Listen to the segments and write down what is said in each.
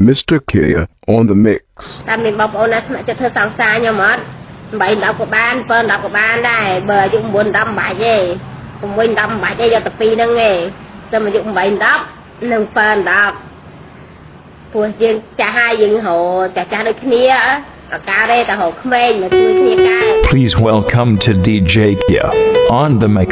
Mr. Kia on the mix. តាមនេះបងប្អូនណាស្ម័គ្រចិត្តធ្វើសង្សារខ្ញុំអត់8 10ក៏បាន7 10ក៏បានដែរបើអាយុ9 10មិនបាច់ទេ6 10មិនបាច់ទេយកតែ2ហ្នឹងទេតែអាយុ8 10និង7 10ព្រោះយើងចាស់ហើយយើងរកចាស់ដូចគ្នាអាការទេតែរកក្មេងមកជួយគ្នាកើត Please welcome to DJ Kia on the mix.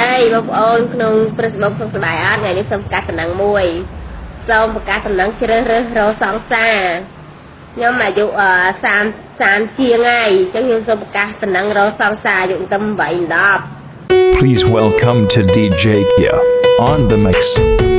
Đâyបងប្អូនក្នុងព្រឹត្តិការណ៍សុខសប្បាយអត់ថ្ងៃនេះសូមប្រកាសតំណែងមួយសូមប្រកាសតំណែងជ្រើសរើសរកសង្សារខ្ញុំអាយុ30ជាងហើយអញ្ចឹងខ្ញុំសូមប្រកាសតំណែងរកសង្សារអាយុតែ8 10 Please welcome to DJ Kia on the mix.